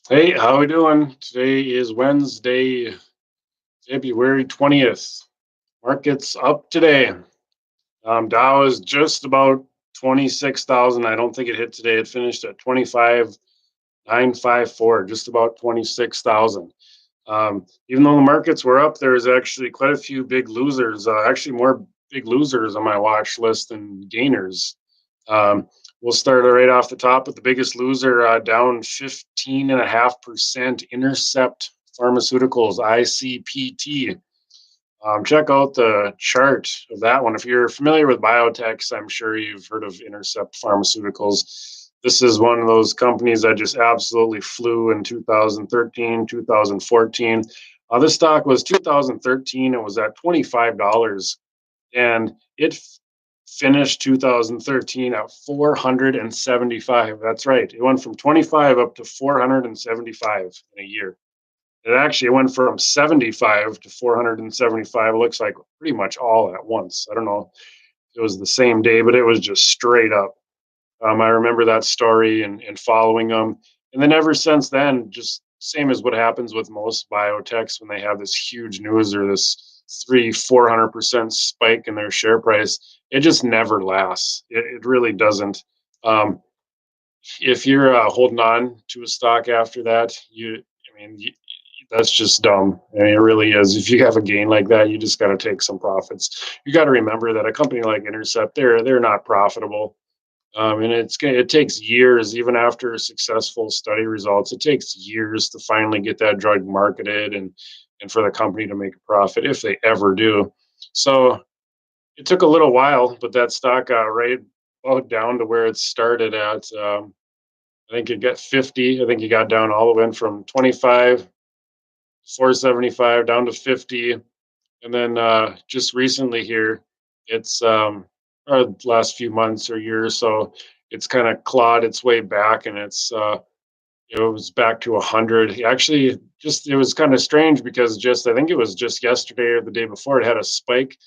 Hey, how we doing? Today is Wednesday, February 20th. Market's up today. Dow is just about 26,000. I don't think it hit today. It finished at 25,954, just about 26,000. Even though the markets were up, there's actually quite a few big losers, actually more big losers on my watch list than gainers. Um, we'll start right off the top with the biggest loser, down 15.5%. Intercept Pharmaceuticals, ICPT. Check out the chart of that one. If you're familiar with biotechs, I'm sure you've heard of Intercept Pharmaceuticals. This is one of those companies that just absolutely flew in 2013, 2014. This stock was 2013, it was at $25, and it finished 2013 at 475. That's right. It went from 25 up to 475 in a year. It actually went from 75 to 475. It looks like pretty much all at once. I don't know if it was the same day, but it was just straight up. I remember that story and following them. And then ever since then, just same as what happens with most biotechs when they have this huge news or this 400% spike in their share price, it just never lasts. It really doesn't. Um, if you're holding on to a stock after that, that's just dumb. I mean, it really is. If you have a gain like that, you just got to take some profits. You got to remember that a company like Intercept, they're not profitable, and it takes years, even after successful study results. It takes years to finally get that drug marketed and for the company to make a profit if they ever do. So it took a little while, but that stock got right about down to where it started at. I think it got 50. I think it got down all the way from 25, 475 down to 50. And then just recently here, it's or the last few months or year or so, it's kind of clawed its way back, and it was back to 100. Actually, just it was kind of strange because just I think it was just yesterday or the day before it had a spike.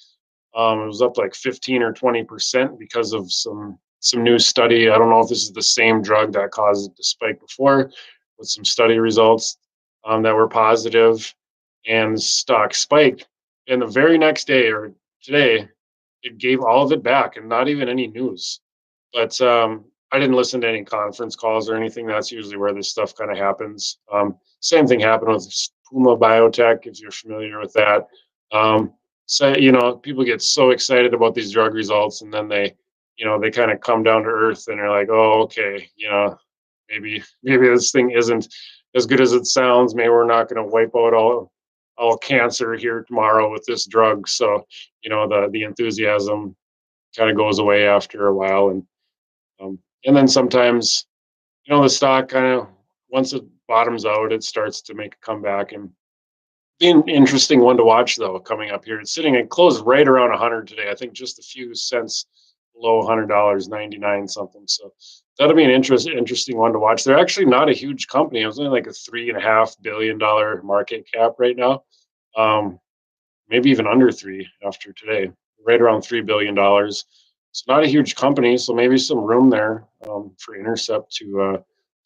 It was up like 15 or 20% because of some new study. I don't know if this is the same drug that caused it to spike before, with some study results that were positive, and the stock spiked. And the very next day or today, it gave all of it back, and not even any news. But I didn't listen to any conference calls or anything. That's usually where this stuff kind of happens. Same thing happened with Puma Biotech, if you're familiar with that. Um, so people get so excited about these drug results, and then they kind of come down to earth, and they're like, oh, okay, maybe this thing isn't as good as it sounds. Maybe we're not going to wipe out all cancer here tomorrow with this drug. So the enthusiasm kind of goes away after a while, and then sometimes the stock kind of, once it bottoms out, it starts to make a comeback, and be an interesting one to watch though coming up here. It's sitting at close right around 100 today. I think just a few cents below $100, 99 something. So that'll be an interesting one to watch. They're actually not a huge company. It was only like a $3.5 billion market cap right now. Um, Maybe even under three after today, right around $3 billion. It's not a huge company, so maybe some room there for Intercept to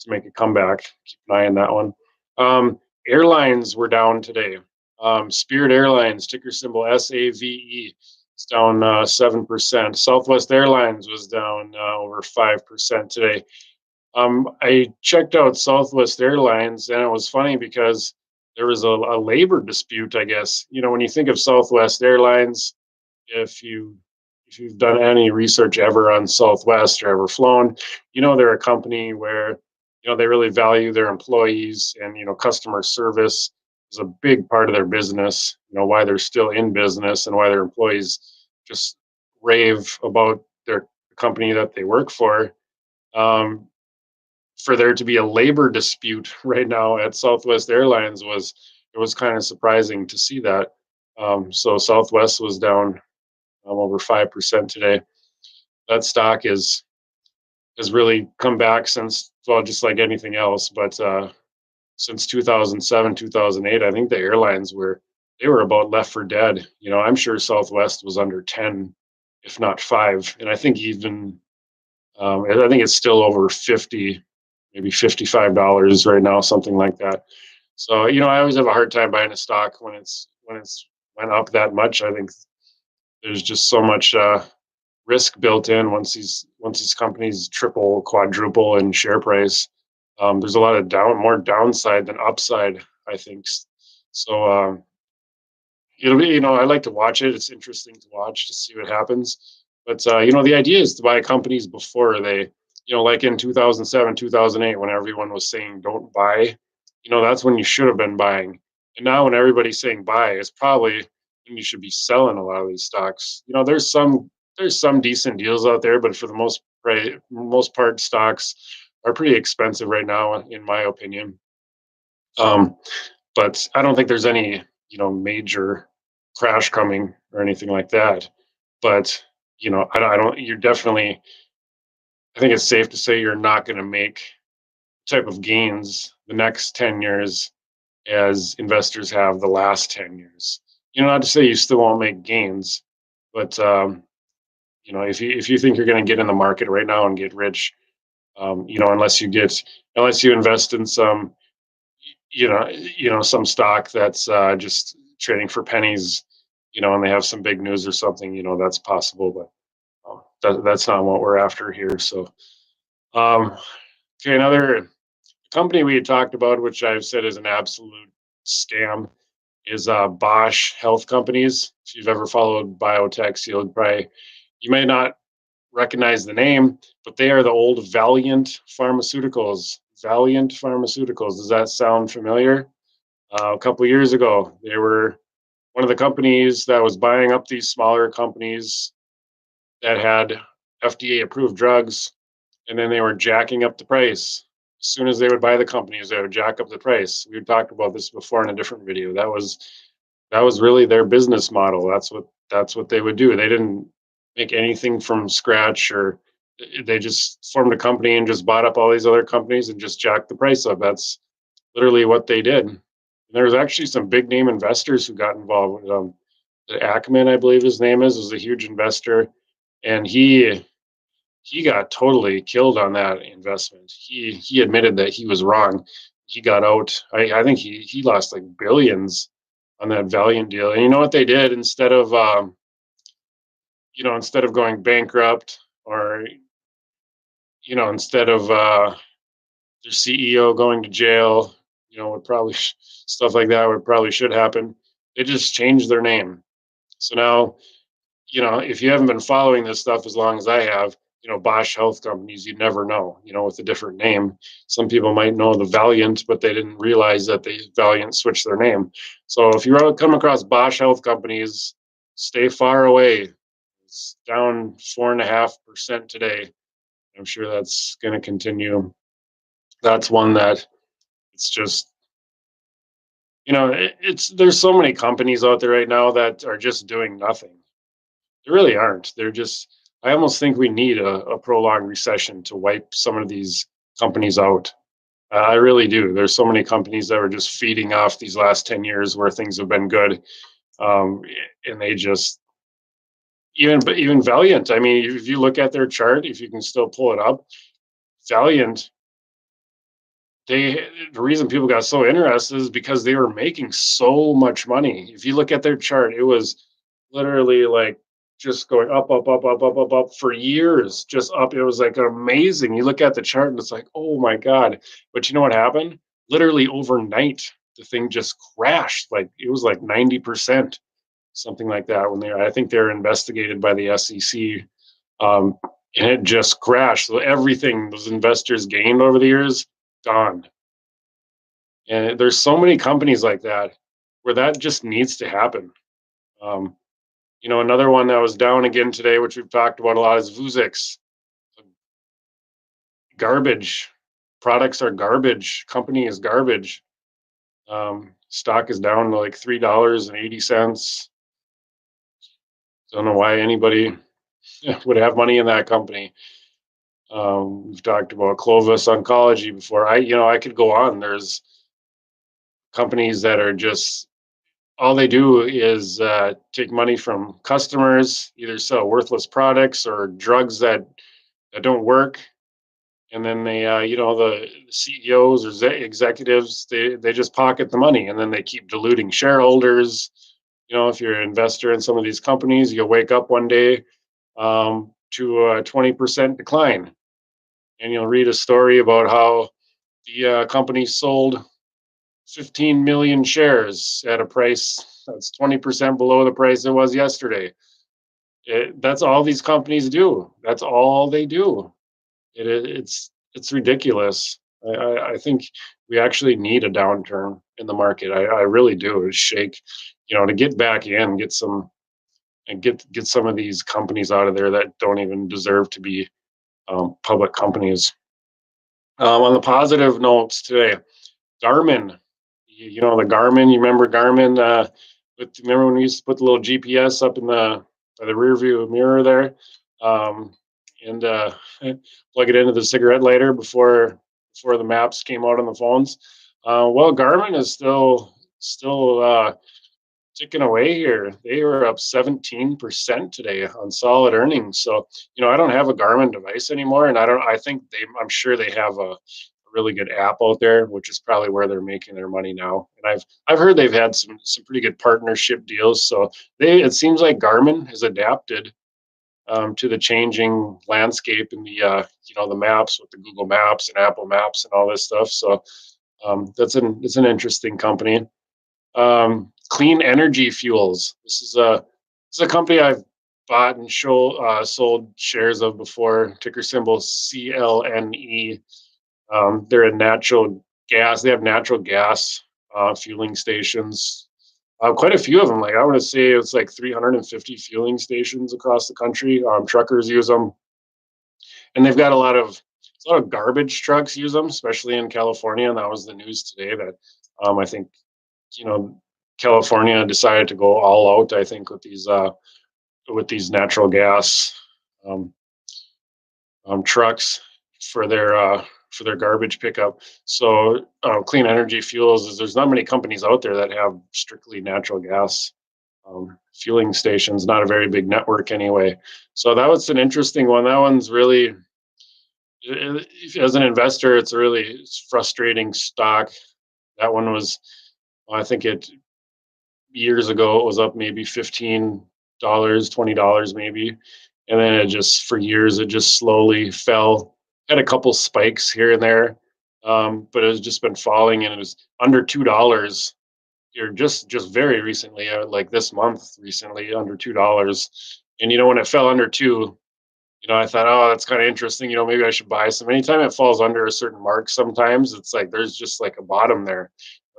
make a comeback. Keep an eye on that one. Airlines were down today. Spirit Airlines, ticker symbol SAVE, it's down 7%. Southwest Airlines was down over 5% today. I checked out Southwest Airlines, and it was funny because there was a labor dispute, I guess. When you think of Southwest Airlines, if you've done any research ever on Southwest or ever flown, they're a company where they really value their employees, and customer service is a big part of their business. Why they're still in business and why their employees just rave about their company that they work for. For there to be a labor dispute right now at Southwest Airlines was kind of surprising to see that. So Southwest was down over 5% today. That stock has really come back since, well, just like anything else, but since 2007, 2008, I think the airlines they were about left for dead. I'm sure Southwest was under 10, if not 5, and I think even I think it's still over 50 maybe $55 right now, something like that. So, I always have a hard time buying a stock when it's went up that much. I think there's just so much risk built in once these companies triple, quadruple in share price. There's a lot of more downside than upside, I think. So it'll be, I like to watch it. It's interesting to watch to see what happens. But the idea is to buy companies before they, like in 2007, 2008, when everyone was saying don't buy, that's when you should have been buying. And now when everybody's saying buy, it's probably when you should be selling a lot of these stocks. There's some decent deals out there, but for the most part, stocks are pretty expensive right now, in my opinion. Um, but I don't think there's any, major crash coming or anything like that. But I don't. You're definitely. I think it's safe to say you're not going to make type of gains the next 10 years as investors have the last 10 years. Not to say you still won't make gains, but if you think you're going to get in the market right now and get rich, unless you invest in some some stock that's just trading for pennies, and they have some big news or something, that's possible, but that's not what we're after here. So, okay, another company we had talked about, which I've said is an absolute scam, is Bausch Health Companies. If you've ever followed biotechs, you may not recognize the name, but they are the old Valeant Pharmaceuticals. Valeant Pharmaceuticals. Does that sound familiar? A couple of years ago, they were one of the companies that was buying up these smaller companies that had FDA approved drugs, and then they were jacking up the price. As soon as they would buy the companies, they would jack up the price. We talked about this before in a different video. That was really their business model. That's what they would do. They didn't make anything from scratch, or they just formed a company and just bought up all these other companies and just jacked the price up. That's literally what they did. And there was actually some big name investors who got involved. The Ackman, I believe his name was a huge investor, and he got totally killed on that investment. He admitted that he was wrong. He got out. I think he lost like billions on that Valeant deal. And you know what they did, instead of going bankrupt, or instead of their CEO going to jail, would probably stuff like that would probably should happen. They just changed their name. So now, if you haven't been following this stuff as long as I have, Bosch Health Companies, you never know, with a different name. Some people might know the Valeant, but they didn't realize that the Valeant switched their name. So if you come across Bosch Health Companies, stay far away. It's down 4.5% today. I'm sure that's going to continue. That's one that it's just, there's so many companies out there right now that are just doing nothing. They really aren't. I almost think we need a prolonged recession to wipe some of these companies out. I really do. There's so many companies that were just feeding off these last 10 years where things have been good. And they just, even Valeant, I mean, if you look at their chart, if you can still pull it up, Valeant, the reason people got so interested is because they were making so much money. If you look at their chart, it was literally like just going up, up, up, up, up, up, up for years, just up. It was like amazing. You look at the chart and it's like, oh my God. But you know what happened? Literally overnight, the thing just crashed. Like it was like 90%, something like that. I think they're investigated by the SEC, and it just crashed. So everything those investors gained over the years, gone. And there's so many companies like that where that just needs to happen. Another one that was down again today, which we've talked about a lot, is Vuzix. Garbage. Products are garbage. Company is garbage. Stock is down to like $3.80. Don't know why anybody would have money in that company. We've talked about Clovis Oncology before. I could go on. There's companies that are just, all they do is take money from customers, either sell worthless products or drugs that don't work, and then they, the CEOs or executives, they just pocket the money, and then they keep diluting shareholders. If you're an investor in some of these companies, you'll wake up one day to a 20% decline, and you'll read a story about how the company sold 15 million shares at a price that's 20% below the price it was yesterday. That's all these companies do. That's all they do. It's ridiculous. I think we actually need a downturn in the market. I really do. To shake, to get back in, get some, and get some of these companies out of there that don't even deserve to be public companies. On the positive notes today, Garmin. The Garmin. You remember Garmin? Remember when we used to put the little GPS up in the by the rear view mirror there, um, and plug it into the cigarette lighter before the maps came out on the phones. Well, Garmin is still ticking away here. They were up 17% today on solid earnings. So, I don't have a Garmin device anymore, and I think I'm sure they have a really good app out there, which is probably where they're making their money now. And I've heard they've had some pretty good partnership deals. So it seems like Garmin has adapted to the changing landscape in the maps with the Google Maps and Apple Maps and all this stuff. So it's an interesting company. Clean Energy Fuels. This is a company I've bought and sold shares of before. Ticker symbol CLNE. They're a natural gas. They have natural gas fueling stations. Quite a few of them. Like I want to say it's like 350 fueling stations across the country. Truckers use them, and they've got a lot of garbage trucks use them, especially in California. And that was the news today that I think you know California decided to go all out. I think with these natural gas um, trucks for their garbage pickup. So Clean Energy Fuels is there's not many companies out there that have strictly natural gas fueling stations. Not a very big network anyway. So that was an interesting one. That one's really, as an investor, it's frustrating stock. That one was, I think it years ago it was up maybe $15, $20 maybe, and then it just for years it just slowly fell. Had a couple spikes here and there, but it has just been falling, and it was under $2 here just very recently, like this month recently, under $2. And when it fell under two, I thought, oh, that's kind of interesting. Maybe I should buy some. Anytime it falls under a certain mark, sometimes it's like there's just like a bottom there.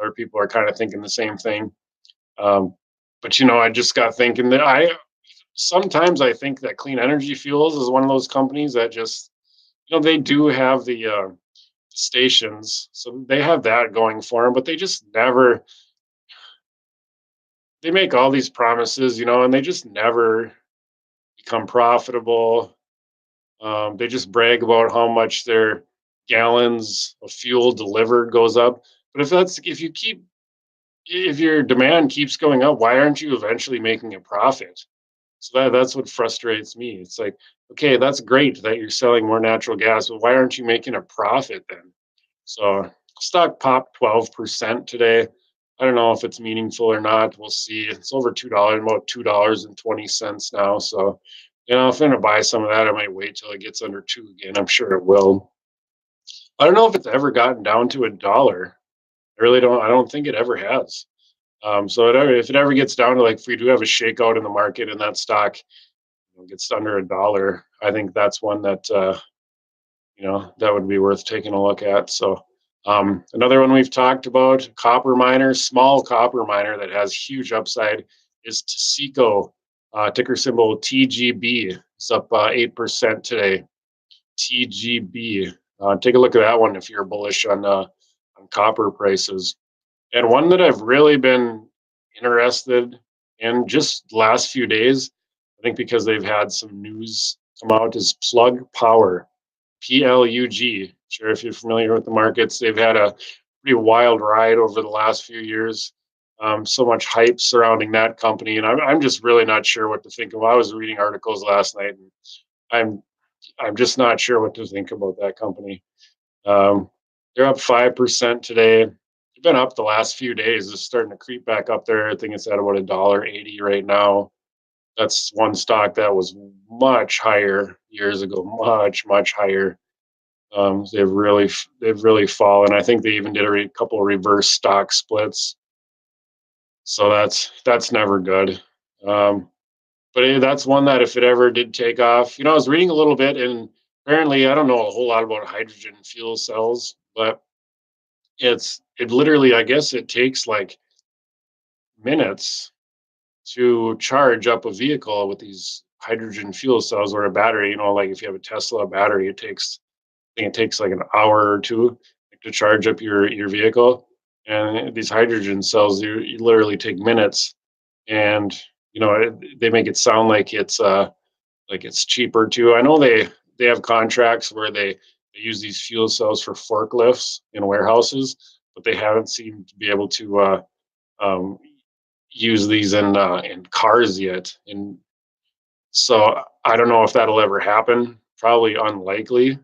Other people are kind of thinking the same thing. Um, but I just got thinking that sometimes I think that Clean Energy Fuels is one of those companies that just they do have the stations, so they have that going for them, but they just never they make all these promises, and they just never become profitable. They just brag about how much their gallons of fuel delivered goes up, but if your demand keeps going up, why aren't you eventually making a profit? So that's what frustrates me. It's like, okay, that's great that you're selling more natural gas, but why aren't you making a profit then? So stock popped 12% today. I don't know if it's meaningful or not. We'll see. It's over $2, about $2.20 now. So, if I'm gonna buy some of that, I might wait till it gets under two again. I'm sure it will. I don't know if it's ever gotten down to $1. I really don't. I don't think it ever has. So if it ever gets down to like if we do have a shakeout in the market and that stock gets under $1, I think that's one that that would be worth taking a look at. So another one we've talked about, copper miner, small copper miner that has huge upside is Taseko, ticker symbol TGB. It's up 8% today. TGB. Take a look at that one if you're bullish on copper prices. And one that I've really been interested in just last few days, I think because they've had some news come out, is Plug Power, PLUG. Sure, if you're familiar with the markets, they've had a pretty wild ride over the last few years. So much hype surrounding that company, and I'm just really not sure what to think of. I was reading articles last night, and I'm I'm just not sure what to think about that company. Um, they're up 5% today. They've been up the last few days. It's starting to creep back up there. I think it's at about $1.80 right now. That's one stock that was much higher years ago, much higher. They've really fallen. I think they even did a couple of reverse stock splits, so that's never good. Um, but that's one that if it ever did take off, I was reading a little bit, and apparently I don't know a whole lot about hydrogen fuel cells, but it literally, I guess it takes like minutes to charge up a vehicle with these hydrogen fuel cells or a battery. Like if you have a Tesla battery, I think it takes like an hour or two to charge up your vehicle. And these hydrogen cells, you literally take minutes, and they make it sound like it's cheaper too. I know they have contracts where they use these fuel cells for forklifts in warehouses, but they haven't seemed to be able to um, use these in cars yet. And so I don't know if that'll ever happen. Probably unlikely.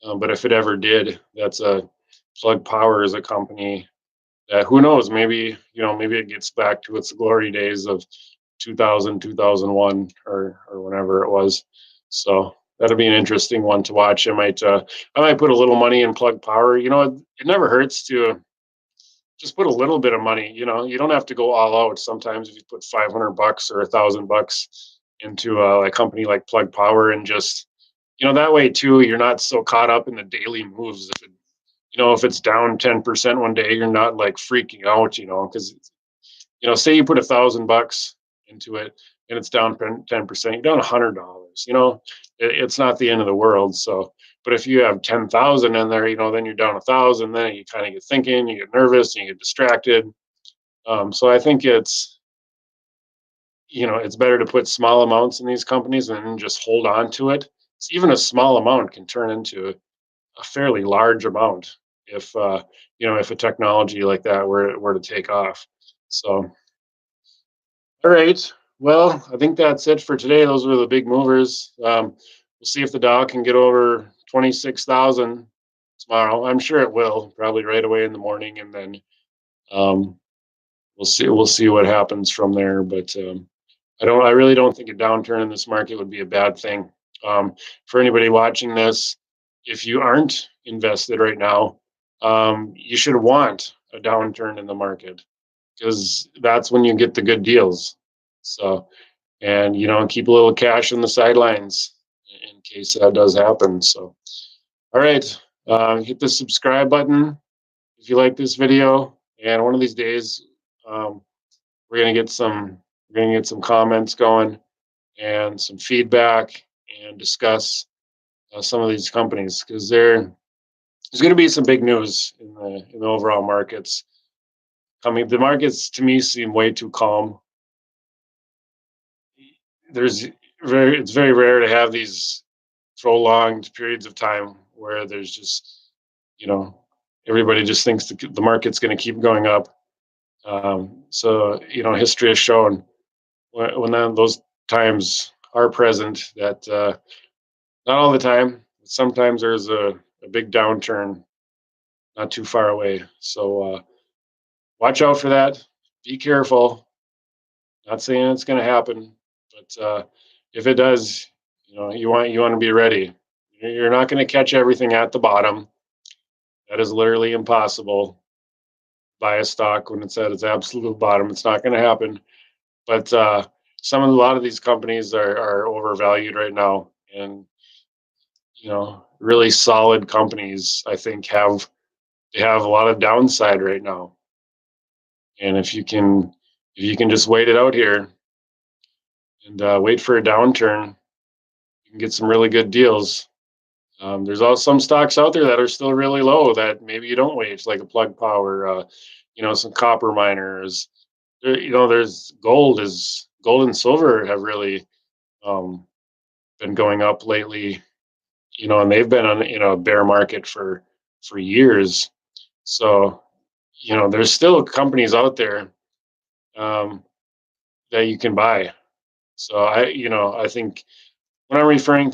But if it ever did, that's a Plug Power is a company that who knows, maybe it gets back to its glory days of 2000, 2001, or whenever it was. So that'll be an interesting one to watch. I might put a little money in Plug Power. It never hurts to just put a little bit of money. You don't have to go all out. Sometimes if you put $500 or $1,000 into a company like Plug Power, and just that way too, you're not so caught up in the daily moves. If it's down 10% one day, you're not like freaking out. Because say you put $1,000 into it and it's down 10%, you're down $100. It's not the end of the world. So, but if you have 10,000 in there, then you're down 1,000. Then you kind of get thinking, you get nervous, and you get distracted. So I think it's better to put small amounts in these companies and just hold on to it. So even a small amount can turn into a fairly large amount if a technology like that were to take off. So, all right. Well, I think that's it for today. Those were the big movers. We'll see if the Dow can get over 26,000 tomorrow. I'm sure it will, probably right away in the morning, and then um, we'll see. We'll see what happens from there. But I really don't think a downturn in this market would be a bad thing. For anybody watching this, if you aren't invested right now, you should want a downturn in the market, because that's when you get the good deals. So, and keep a little cash on the sidelines in case that does happen. So, all right, hit the subscribe button if you like this video. And one of these days, um, we're gonna get some comments going and some feedback, and discuss some of these companies, because there's going to be some big news in the overall markets coming. The markets to me seem way too calm. It's very rare to have these prolonged periods of time where there's just you know everybody just thinks the market's going to keep going up. So history has shown when those times are present that not all the time, but sometimes there's a big downturn not too far away. So watch out for that. Be careful. Not saying it's going to happen, but if it does, you want to be ready. You're not going to catch everything at the bottom. That is literally impossible. Buy a stock when it's at its absolute bottom. It's not going to happen. But a lot of these companies are overvalued right now, and really solid companies, I think, they have a lot of downside right now. And if you can just wait it out here and wait for a downturn, you can get some really good deals. There's also some stocks out there that are still really low that maybe you don't wait, like a Plug Power, some copper miners. There's gold and silver have really been going up lately, and they've been on a bear market for years. So, there's still companies out there um, that you can buy. So I think when I'm referring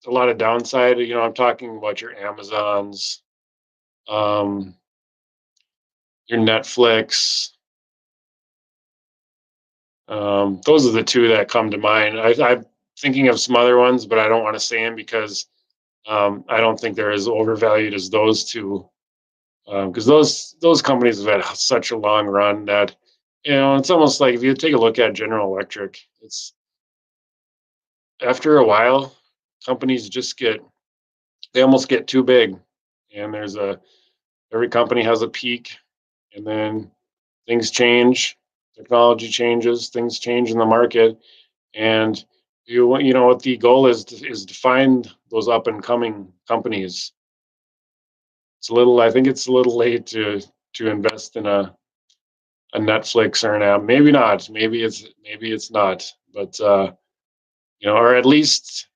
a lot of downside. I'm talking about your Amazons, um, your Netflix. Those are the two that come to mind. I'm thinking of some other ones, but I don't want to say them because I don't think they're as overvalued as those two. Because those companies have had such a long run that it's almost like if you take a look at General Electric, it's after a while, companies just they almost get too big, and every company has a peak, and then things change, technology changes, things change in the market, and you know what the goal is to find those up and coming companies. I think it's a little late to invest in a Netflix or an app. Maybe not. Maybe it's not. But or at least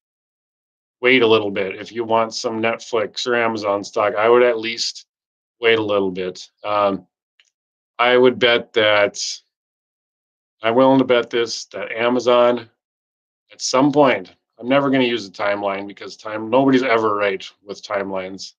wait a little bit. If you want some Netflix or Amazon stock, I would at least wait a little bit. I would bet that I'm willing to bet this that Amazon at some point. I'm never going to use a timeline because nobody's ever right with timelines.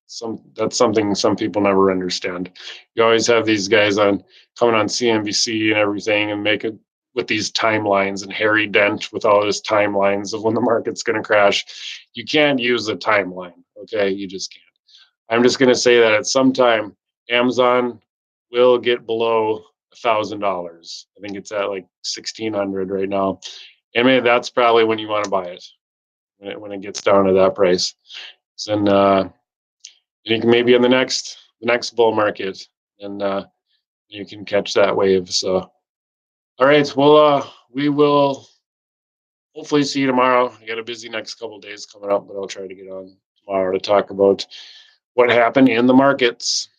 That's something some people never understand. You always have these guys coming on CNBC and everything and make it with these timelines, and Harry Dent with all his timelines of when the market's going to crash. You can't use a timeline. Okay, you just can't. I'm just going to say that at some time Amazon will get below $1,000. I think it's at like 1,600 right now. And maybe that's probably when you want to buy it when it gets down to that price. Then you can maybe in the next bull market, and you can catch that wave. So, all right, well, we will hopefully see you tomorrow. I got a busy next couple of days coming up, but I'll try to get on tomorrow to talk about what happened in the markets.